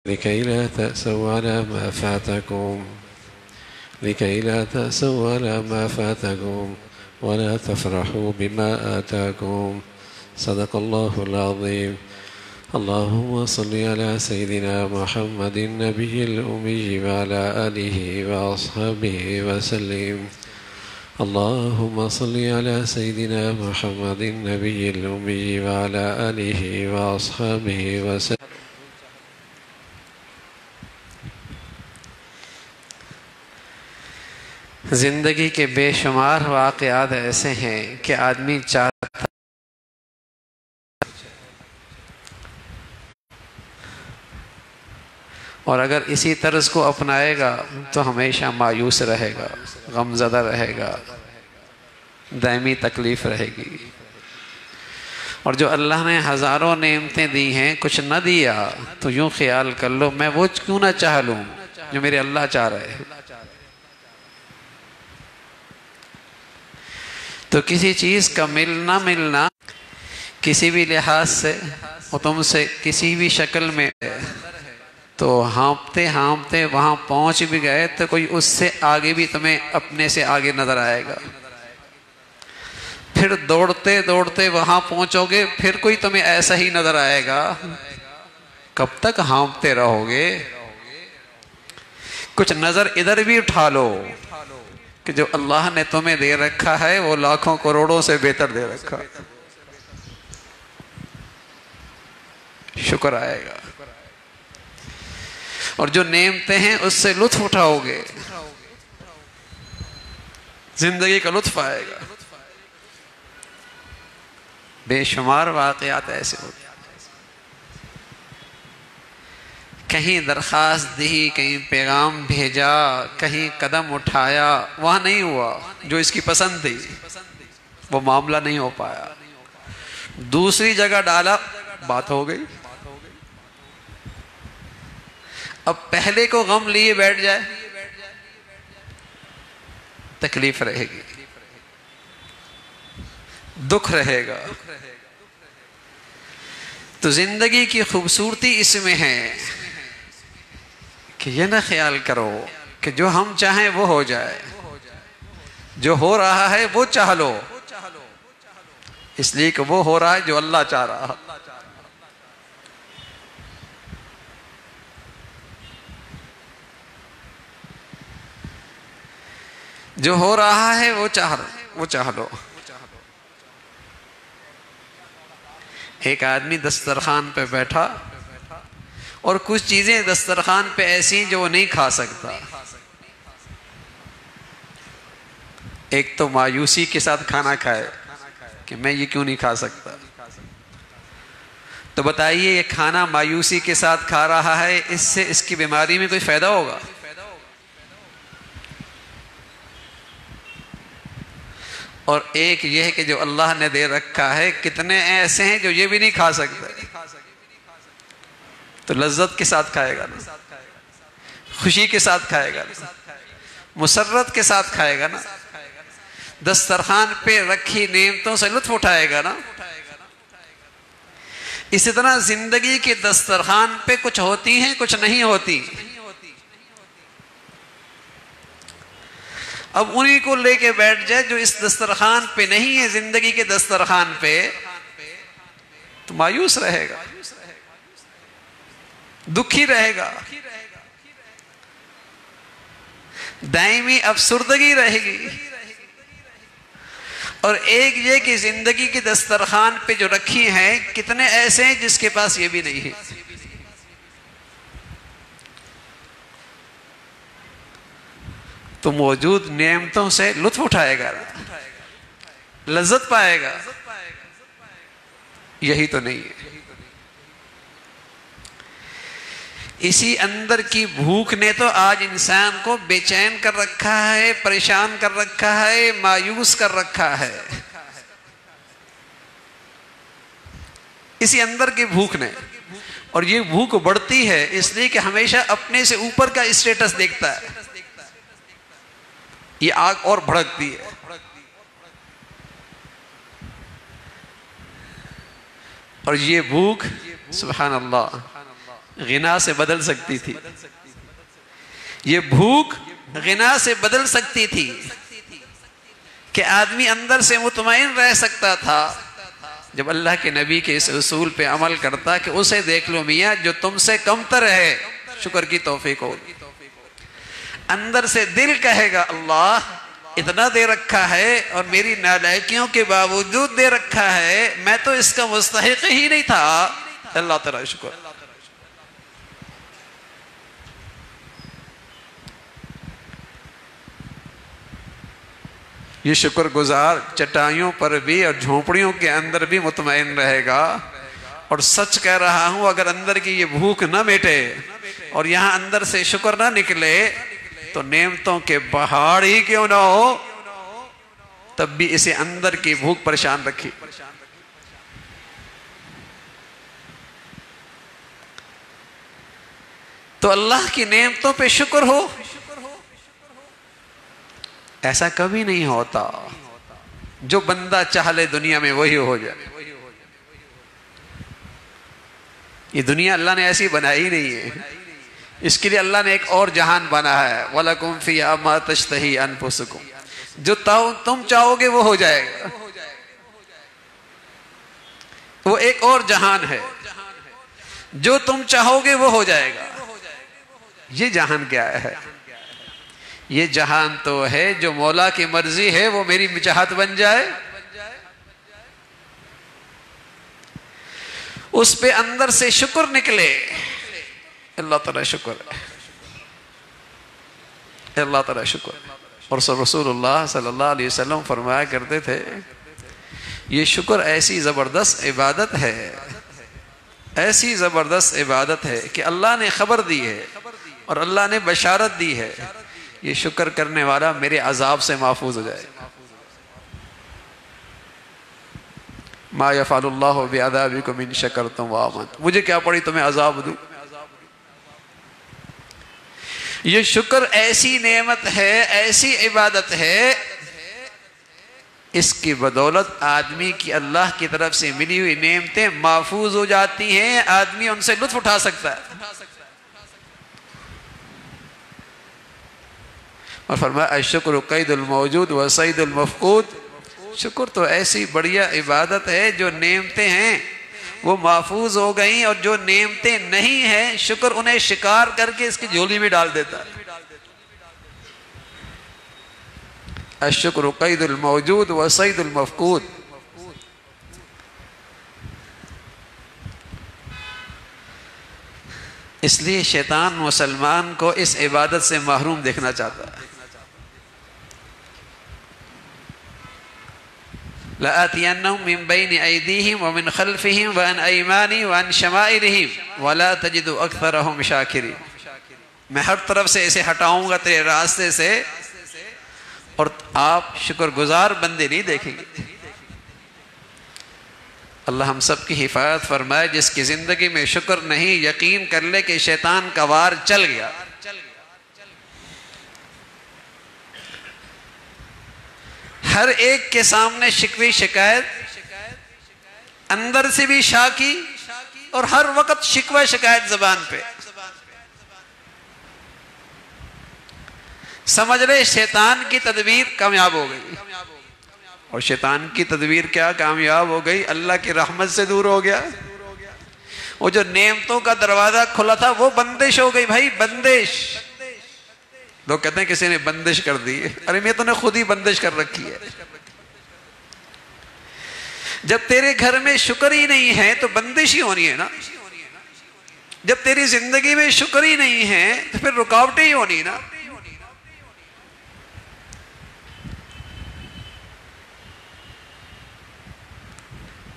لكي لا تأسوا على ما فاتكم لكي لا تأسوا على ما فاتكم ولا تفرحوا بما آتاكم. صدق الله العظيم. اللهم صل على سيدنا محمد النبي الأمي وعلى آله وأصحابه وسلم. اللهم صل على سيدنا محمد النبي الأمي وعلى آله وأصحابه وسلم. زندگی کے بے شمار واقعات ایسے ہیں کہ آدمی چاہتا اور اگر اسی طرز کو اپنائے گا تو ہمیشہ مایوس رہے گا، غمزدہ رہے گا، دائمی تکلیف رہے گی۔ اور جو اللہ نے ہزاروں نعمتیں دی ہیں کچھ نہ دیا تو یوں خیال کر لو میں وہ کیوں نہ چاہ لوں جو میرے اللہ چاہ رہے ہیں۔ تو کسی چیز کا ملنا کسی بھی لحاظ سے اور تم سے کسی بھی شکل میں تو ہانپتے ہانپتے وہاں پہنچ بھی گئے تو کوئی اس سے آگے بھی تمہیں اپنے سے آگے نظر آئے گا، پھر دوڑتے دوڑتے وہاں پہنچو گے پھر کوئی تمہیں ایسا ہی نظر آئے گا۔ کب تک ہانپتے رہو گے؟ کچھ نظر ادھر بھی اٹھا لو کہ جو اللہ نے تمہیں دے رکھا ہے وہ لاکھوں کروڑوں سے بہتر دے رکھا، شکر آئے گا۔ اور جو نعمتیں ہیں اس سے لطف اٹھاؤ گے، زندگی کا لطف آئے گا۔ بے شمار واقعات ایسے ہوتے ہیں، کہیں درخواست دی، کہیں پیغام بھیجا، کہیں قدم اٹھایا، وہاں نہیں ہوا جو اس کی پسند تھی، وہ معاملہ نہیں ہو پایا۔ دوسری جگہ ڈالا، بات ہو گئی۔ اب پہلے کو غم لیے بیٹھ جائے، تکلیف رہے گی، دکھ رہے گا۔ تو زندگی کی خوبصورتی اس میں ہے کہ یہ نہ خیال کرو کہ جو ہم چاہیں وہ ہو جائے، جو ہو رہا ہے وہ چاہ لو، اس لیے کہ وہ ہو رہا ہے جو اللہ چاہ رہا۔ جو ہو رہا ہے وہ چاہ لو۔ ایک آدمی دسترخوان پہ بیٹھا اور کچھ چیزیں دسترخوان پہ ایسی جو وہ نہیں کھا سکتا۔ ایک تو مایوسی کے ساتھ کھانا کھائے کہ میں یہ کیوں نہیں کھا سکتا۔ تو بتائیے یہ کھانا مایوسی کے ساتھ کھا رہا ہے، اس سے اس کی بیماری میں کوئی فائدہ ہوگا؟ اور ایک یہ ہے کہ جو اللہ نے دے رکھا ہے، کتنے ایسے ہیں جو یہ بھی نہیں کھا سکتے، تو لذت کے ساتھ کھائے گا نا، خوشی کے ساتھ کھائے گا نا، مسرت کے ساتھ کھائے گا نا، دسترخوان پہ رکھی نعمتوں سے لطف اٹھائے گا نا۔ اسی طرح زندگی کے دسترخوان پہ کچھ ہوتی ہیں کچھ نہیں ہوتی، اب انہی کو لے کے بیٹھ جائے جو اس دسترخوان پہ نہیں ہے، زندگی کے دسترخوان پہ، تو مایوس رہے گا، دکھی رہے گا، دائمی افسردگی رہے گی۔ اور ایک یہ کہ زندگی کے دسترخوان پہ جو رکھی ہیں، کتنے ایسے ہیں جس کے پاس یہ بھی نہیں ہے۔ تو موجود نعمتوں سے لطف اٹھائے گا، لذت پائے گا، یہی تو نہیں ہے۔ اسی اندر کی بھوک نے تو آج انسان کو بے چین کر رکھا ہے، پریشان کر رکھا ہے، مایوس کر رکھا ہے، اسی اندر کی بھوک نے۔ اور یہ بھوک بڑھتی ہے اس لیے کہ ہمیشہ اپنے سے اوپر کا اسٹیٹس دیکھتا ہے، یہ آگ اور بھڑکتی ہے۔ اور یہ بھوک سبحان اللہ غنا سے بدل سکتی تھی، یہ بھوک غنا سے بدل سکتی تھی کہ آدمی اندر سے مطمئن رہ سکتا تھا۔ جب اللہ کے نبی کے اس اصول پہ عمل کرتا کہ اسے دیکھ لو میاں جو تم سے کمتر ہے، شکر کی توفیق ہوگی، اندر سے دل کہے گا اللہ اتنا دے رکھا ہے اور میری نالائکیوں کے باوجود دے رکھا ہے، میں تو اس کا مستحق ہی نہیں تھا، اللہ تعالیٰ شکر۔ یہ شکر گزار چٹائیوں پر بھی اور جھونپڑیوں کے اندر بھی مطمئن رہے گا۔ اور سچ کہہ رہا ہوں اگر اندر کی یہ بھوک نہ مٹے اور یہاں اندر سے شکر نہ نکلے تو نعمتوں کے پہاڑ ہی کیوں نہ ہو تب بھی اسے اندر کی بھوک پریشان رکھی۔ تو اللہ کی نعمتوں پہ شکر ہو، ایسا کبھی نہیں ہوتا جو بندہ چاہ لے دنیا میں وہی ہو جائے۔ یہ دنیا اللہ نے ایسی بنائی نہیں ہے، اس کے لیے اللہ نے ایک اور جہان بنا ہے، وَلَكُمْ فِيهَا مَا تَشْتَهِي أَنفُسُكُمْ، جو تم چاہو گے وہ ہو جائے گا۔ وہ ایک اور جہان ہے، جو تم چاہو گے وہ ہو جائے گا۔ یہ جہان کیا ہے؟ یہ جہان تو ہے جو مولا کی مرضی ہے وہ میری چاہت بن جائے، اس پہ اندر سے شکر نکلے، اللہ تعالیٰ شکر ہے، اللہ تعالیٰ شکر۔ اور رسول اللہ صلی اللہ علیہ وسلم فرمایا کرتے تھے یہ شکر ایسی زبردست عبادت ہے، ایسی زبردست عبادت ہے کہ اللہ نے خبر دی ہے اور اللہ نے بشارت دی ہے، یہ شکر کرنے والا میرے عذاب سے محفوظ ہو جائے۔ ما یفعل اللہ بعذابکم ان شکرتم وآمنتم، مجھے کیا پڑی تمہیں عذاب دوں۔ یہ شکر ایسی نعمت ہے، ایسی عبادت ہے، اس کی بدولت آدمی کی اللہ کی طرف سے ملی ہوئی نعمتیں محفوظ ہو جاتی ہیں، آدمی ان سے لطف اٹھا سکتا ہے۔ اور فرمایا الشکر قید الموجود و صید المفقود، شکر تو ایسی بڑھیا عبادت ہے جو نعمتیں ہیں وہ محفوظ ہو گئیں اور جو نعمتیں نہیں ہیں شکر انہیں شکار کر کے اس کی جھولی میں ڈال دیتا ہے۔ الشکر قید الموجود و صید المفقود۔ اس لیے شیطان مسلمان کو اس عبادت سے محروم دیکھنا چاہتا ہے۔ لَآتِيَنَّهُم مِّن بَيْنِ أَيْدِيهِمْ وَمِنْ خَلْفِهِمْ وَعَنْ أَيْمَانِهِمْ وَعَنْ شَمَائِلِهِمْ وَلَا تَجِدُ أَكْثَرَهُمْ شَاكِرِينَ، میں ہر طرف سے اسے ہٹاؤں گا تیرے راستے سے اور آپ شکر گزار بندے نہیں دیکھیں گے۔ اللہ ہم سب کی حفاظت فرمائے، جس کی زندگی میں شکر نہیں یقین کر لے کہ شیطان کا وار چل گیا۔ ہر ایک کے سامنے شکوی شکایت، اندر سے بھی شاکی اور ہر وقت شکوہ شکایت زبان پہ، سمجھ رہے شیطان کی تدبیر کامیاب ہو گئی۔ اور شیطان کی تدبیر کیا کامیاب ہو گئی؟ اللہ کی رحمت سے دور ہو گیا۔ وہ جو نعمتوں کا دروازہ کھلا تھا وہ بندش ہو گئی، بھائی بندش۔ لوگ کہتے ہیں کسی نے بندش کر دی، ارے میں تو نے خود ہی بندش کر رکھی ہے۔ جب تیرے گھر میں شکر ہی نہیں ہے تو بندش ہی ہونی ہے نا۔ جب تیری زندگی میں شکر ہی نہیں ہے تو پھر رکاوٹیں ہی ہونی نا۔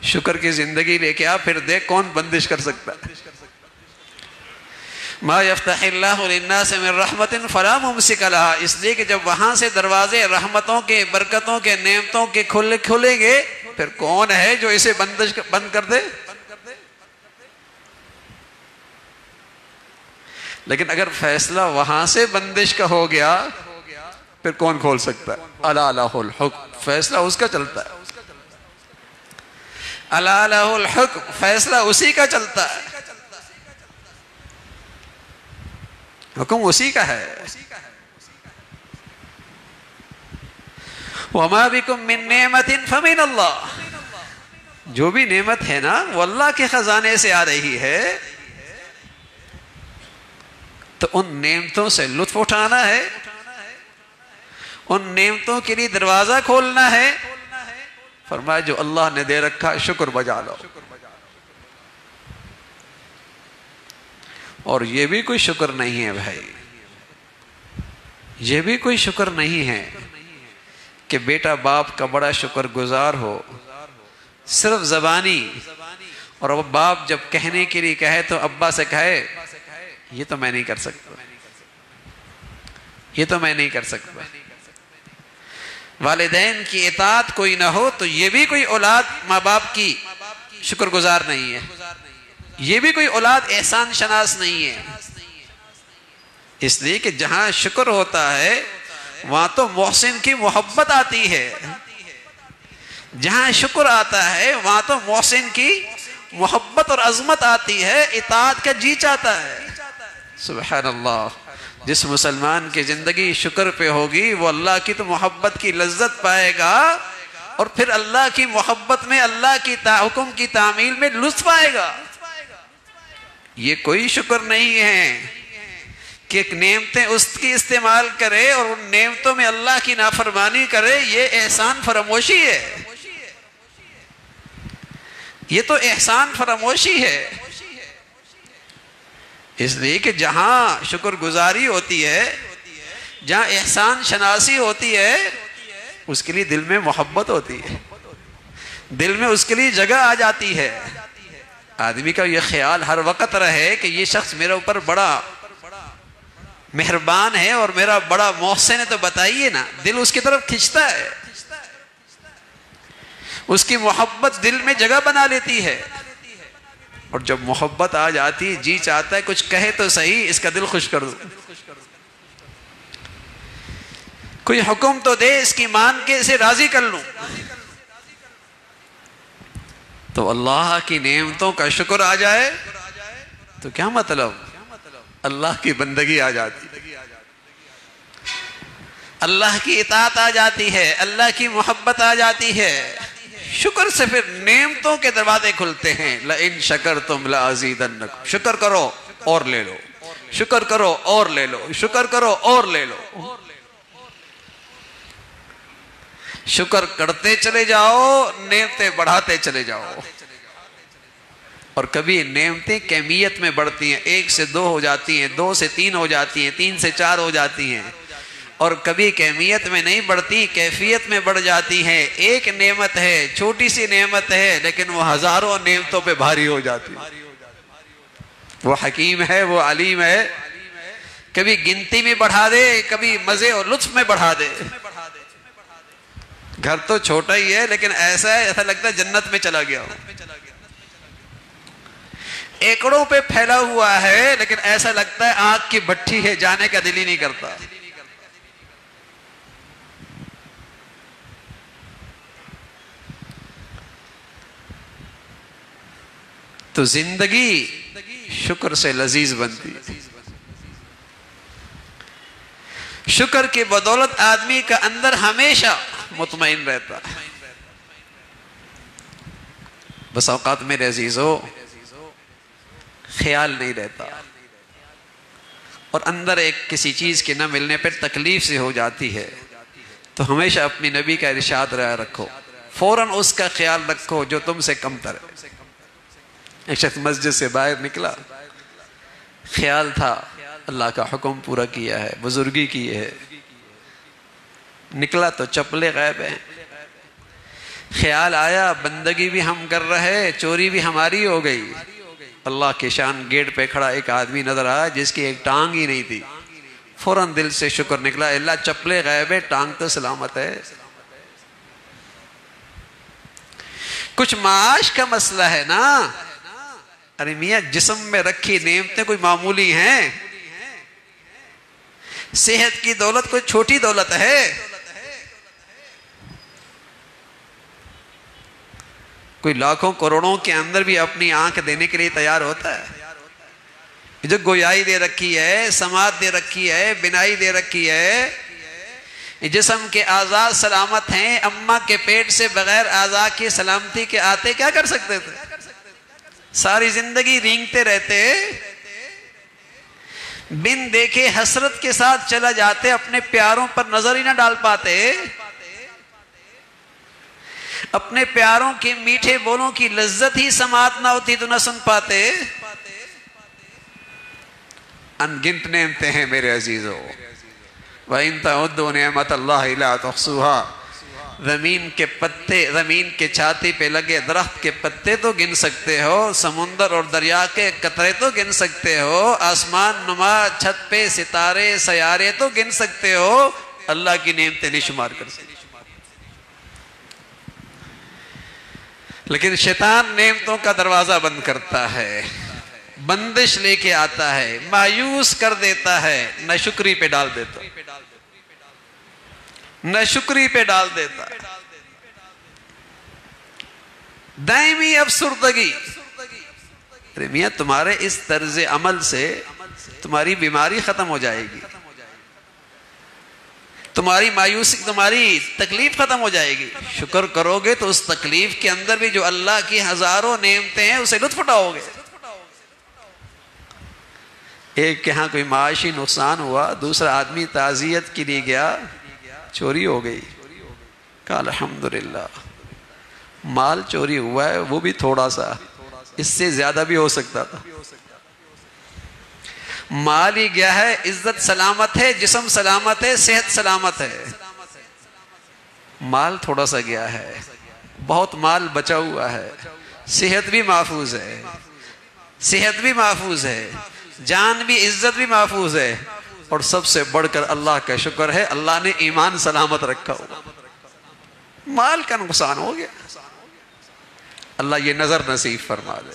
شکر کی زندگی لے کے آ، پھر دیکھ کون بندش کر سکتا ہے۔ ما یفتح اللہ للناس من رحمت فلا ممسک لہا، اس لیے کہ جب وہاں سے دروازے رحمتوں کے، برکتوں کے، نعمتوں کے کھلیں گے پھر کون ہے جو اسے بند کر دے؟ لیکن اگر فیصلہ وہاں سے بندش کا ہو گیا پھر کون کھول سکتا ہے؟ الا لہ الحکم، فیصلہ اس کا چلتا ہے۔ الا لہ الحکم، فیصلہ اسی کا چلتا ہے۔ حکم اسی کا ہے. وَمَا بِكُم مِّن نِعْمَةٍ فَمِنَ اللَّهِ. جو بھی نعمت ہے نا وہ اللہ کے خزانے سے آ رہی ہے، تو ان نعمتوں سے لطف اٹھانا ہے، ان نعمتوں کے لیے دروازہ کھولنا ہے. فرمایا جو اللہ نے دے رکھا شکر بجا لو. اور یہ بھی کوئی شکر نہیں ہے بھائی، یہ بھی کوئی شکر نہیں ہے کہ بیٹا باپ کا بڑا شکر گزار ہو صرف زبانی، اور وہ باپ جب کہنے کے لیے کہے تو ابا سے کہے یہ تو میں نہیں کر سکتا، یہ تو میں نہیں کر سکتا. والدین کی اطاعت کوئی نہ ہو تو یہ بھی کوئی اولاد ماں باپ کی شکر گزار نہیں ہے، یہ بھی کوئی اولاد احسان شناس نہیں ہے. اس لیے کہ جہاں شکر ہوتا ہے وہاں تو محسن کی محبت آتی ہے، جہاں شکر آتا ہے وہاں تو محسن کی محبت اور عظمت آتی ہے، اطاعت کا جی چاہتا ہے. سبحان اللہ. جس مسلمان کی زندگی شکر پہ ہوگی وہ اللہ کی تو محبت کی لذت پائے گا، اور پھر اللہ کی محبت میں اللہ کی حکم کی تعمیل میں لطف آئے گا. یہ کوئی شکر نہیں ہے کہ ایک نعمتیں اس کی استعمال کرے اور ان نعمتوں میں اللہ کی نافرمانی کرے. یہ احسان فراموشی ہے، یہ تو احسان فراموشی ہے. اس لیے کہ جہاں شکر گزاری ہوتی ہے، جہاں احسان شناسی ہوتی ہے، اس کے لیے دل میں محبت ہوتی ہے، دل میں اس کے لیے جگہ آ جاتی ہے. آدمی کا یہ خیال ہر وقت رہے کہ یہ شخص میرے اوپر بڑا مہربان ہے اور میرا بڑا محسن ہے، تو بتائیے نا، دل اس کی طرف کھنچتا ہے، اس کی محبت دل میں جگہ بنا لیتی ہے. اور جب محبت آ جاتی جی چاہتا ہے کچھ کہے تو صحیح، اس کا دل خوش کر دو، کوئی حکم تو دے اس کی مان کے اسے راضی کر لوں. تو اللہ کی نعمتوں کا شکر آ جائے تو کیا مطلب، اللہ کی بندگی آ جاتی، اللہ کی اطاعت آ جاتی ہے، اللہ کی محبت آ جاتی ہے. شکر سے پھر نعمتوں کے دروازے کھلتے ہیں. لَإِن شَكَرْتُمْ لَأَزِيدَنَّكُمْ. شکر کرو اور لے لو، شکر کرو اور لے لو، شکر کرو اور لے لو. شکر کرتے چلے جاؤ، نعمتیں بڑھاتے چلے جاؤ. اور کبھی نعمتیں کمیت میں بڑھتی ہیں، 1 سے 2 ہو جاتی ہیں، 2 سے 3 ہو جاتی ہیں، 3 سے 4 ہو جاتی ہیں. اور کبھی کمیت میں نہیں بڑھتی، کیفیت میں بڑھ جاتی ہیں. ایک نعمت ہے، چھوٹی سی نعمت ہے، لیکن وہ ہزاروں نعمتوں پہ بھاری ہو جاتی. وہ حکیم ہے، وہ علیم ہے، کبھی گنتی میں بڑھا دے، کبھی مزے اور لطف میں بڑھا دے. گھر تو چھوٹا ہی ہے لیکن ایسا لگتا ہے جنت میں چلا گیا ہو. ایکڑوں پہ پھیلا ہوا ہے لیکن ایسا لگتا ہے آگ کی بھٹی ہے، جانے کا دل ہی نہیں کرتا. تو زندگی شکر سے لذیذ بنتی. شکر کی بدولت آدمی کا اندر ہمیشہ مطمئن رہتا ہے. بس اوقات میرے عزیزو خیال نہیں رہتا، اور اندر ایک کسی چیز کے نہ ملنے پر تکلیف سے ہو جاتی ہے. تو ہمیشہ اپنی نبی کا ارشاد رکھو، فوراً اس کا خیال رکھو جو تم سے کم تر ہے. ایک شخص مسجد سے باہر نکلا، خیال تھا اللہ کا حکم پورا کیا ہے، بزرگی کی ہے. نکلا تو چپلیں غائب ہیں. خیال آیا بندگی بھی ہم کر رہے، چوری بھی ہماری ہو گئی. اللہ کی شان، گیٹ پہ کھڑا ایک آدمی نظر آیا جس کی ایک ٹانگ ہی نہیں تھی. فوراً دل سے شکر نکلا، اللہ چپلیں غائب ہے، ٹانگ تو سلامت ہے. کچھ معاش کا مسئلہ ہے نا. ارے میاں جسم میں رکھی نعمتیں کوئی معمولی ہیں؟ صحت کی دولت کوئی چھوٹی دولت ہے؟ کوئی لاکھوں کروڑوں کے اندر بھی اپنی آنکھ دینے کے لیے تیار ہوتا ہے؟ جو گویائی دے رکھی ہے، سماعت دے رکھی ہے، بینائی دے رکھی ہے، جسم کے اعضاء سلامت ہیں، اماں کے پیٹ سے بغیر اعضاء کی سلامتی کے آتے کیا کر سکتے تھے؟ ساری زندگی رینگتے رہتے، بن دیکھے حسرت کے ساتھ چلا جاتے، اپنے پیاروں پر نظر ہی نہ ڈال پاتے، اپنے پیاروں کے میٹھے بولوں کی لذت ہی سماعت نہ ہوتی تو نہ سن پاتے۔ انگنت نعمتیں ہیں میرے عزیزو، وَإِن تَعُدُّوا نِعْمَتَ اللَّهِ لَا تُحْصُوهَا، زمین کے پتے، زمین کے چھاتی پہ لگے درخت کے پتے تو گن سکتے ہو، سمندر اور دریا کے قطرے تو گن سکتے ہو، آسمان نما چھت پہ ستارے سیارے تو گن سکتے ہو، اللہ کی نعمتیں نہیں شمار کر سکتے۔ لیکن شیطان نعمتوں کا دروازہ بند کرتا ہے، بندش لے کے آتا ہے، مایوس کر دیتا ہے، ناشکری پہ ڈال دیتا، ناشکری پہ ڈال دیتا، دائمی افسردگی۔ ارے میاں تمہارے اس طرز عمل سے تمہاری بیماری ختم ہو جائے گی، تمہاری مایوسی، تمہاری تکلیف ختم ہو جائے گی۔ شکر کرو گے تو اس تکلیف کے اندر بھی جو اللہ کی ہزاروں نعمتیں ہیں اسے لطف اٹھاؤ گے۔ ایک کے ہاں کوئی معاشی نقصان ہوا، دوسرا آدمی تعزیت کے لیے گیا، چوری ہو گئی، کہا الحمدللہ مال چوری ہوا ہے، وہ بھی تھوڑا سا، اس سے زیادہ بھی ہو سکتا تھا، مال ہی گیا ہے، عزت سلامت ہے، جسم سلامت ہے، صحت سلامت ہے، مال تھوڑا سا گیا ہے، بہت مال بچا ہوا ہے، صحت بھی محفوظ ہے، صحت بھی محفوظ ہے، جان بھی، عزت بھی محفوظ ہے، اور سب سے بڑھ کر اللہ کا شکر ہے اللہ نے ایمان سلامت رکھا ہوا، مال کا نقصان ہو گیا۔ اللہ یہ نظر نصیب فرما دے،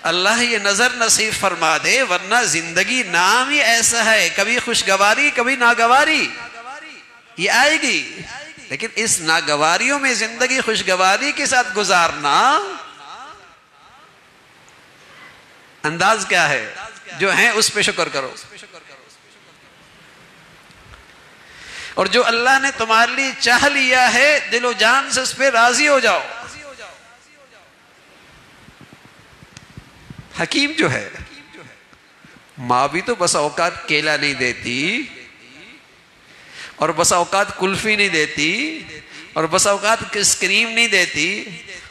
اللہ یہ نظر نصیب فرما دے، ورنہ زندگی نام ہی ایسا ہے، کبھی خوشگواری کبھی ناگواری، یہ آئے گی، لیکن اس ناگواریوں میں زندگی خوشگواری کے ساتھ گزارنا انداز کیا ہے؟ جو ہیں اس پہ شکر کرو، اور جو اللہ نے تمہارے لیے چاہ لیا ہے دل و جان سے اس پہ راضی ہو جاؤ۔ حکیم جو ہے، ماں بھی تو بس اوقات کیلا نہیں دیتی، اور بس اوقات کلفی نہیں دیتی، اور بس اوقات اسکریم نہیں دیتی،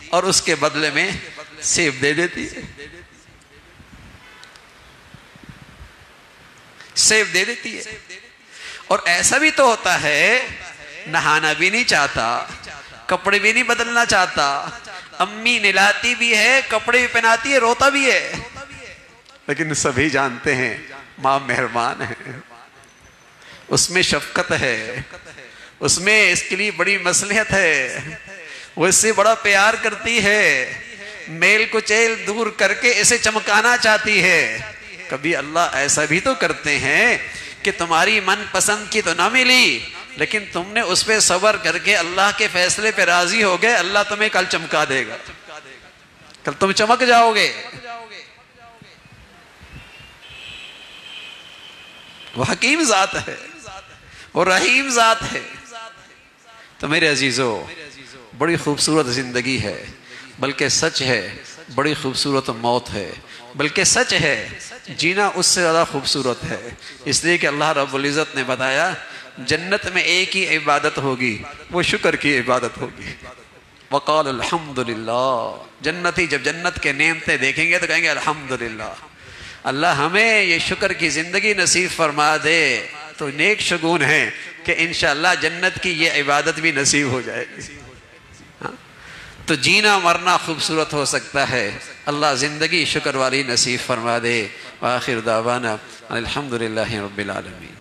اور اس کے بدلے میں سیب دے دیتی ہے، سیب دے دیتی ہے۔ اور ایسا بھی تو ہوتا ہے نہانا بھی نہیں چاہتا، کپڑے بھی نہیں بدلنا چاہتا، امی نلاتی بھی ہے، کپڑے بھی پہناتی ہے، روتا بھی ہے، لیکن سبھی جانتے ہیں ماں مہربان ہے، اس میں شفقت ہے، اس میں اس کے لیے بڑی مصلحت ہے، وہ اس سے بڑا پیار کرتی ہے، میل کچیل دور کر کے اسے چمکانا چاہتی ہے۔ کبھی اللہ ایسا بھی تو کرتے ہیں کہ تمہاری من پسند کی تو نہ ملی، لیکن تم نے اس پہ صبر کر کے اللہ کے فیصلے پہ راضی ہو گئے، اللہ تمہیں کل چمکا دے گا، کل تم چمک جاؤ گے۔ وہ حکیم ذات ہے، وہ رحیم ذات ہے۔ تو میرے عزیزو، بڑی خوبصورت زندگی ہے، بلکہ سچ ہے بڑی خوبصورت موت ہے، بلکہ سچ ہے جینا اس سے زیادہ خوبصورت ہے، اس لیے کہ اللہ رب العزت نے بتایا جنت میں ایک ہی عبادت ہوگی، وہ شکر کی عبادت ہوگی۔ وقال الحمدللہ، جنتی جب جنت کے نعمتیں دیکھیں گے تو کہیں گے الحمدللہ، اللہ ہمیں یہ شکر کی زندگی نصیب فرما دے، تو نیک شگون ہے کہ انشاءاللہ جنت کی یہ عبادت بھی نصیب ہو جائے گی۔ تو جینا مرنا خوبصورت ہو سکتا ہے، اللہ زندگی شکر والی نصیب فرما دے۔ وآخر دعوانا الحمدللہ رب العالمین۔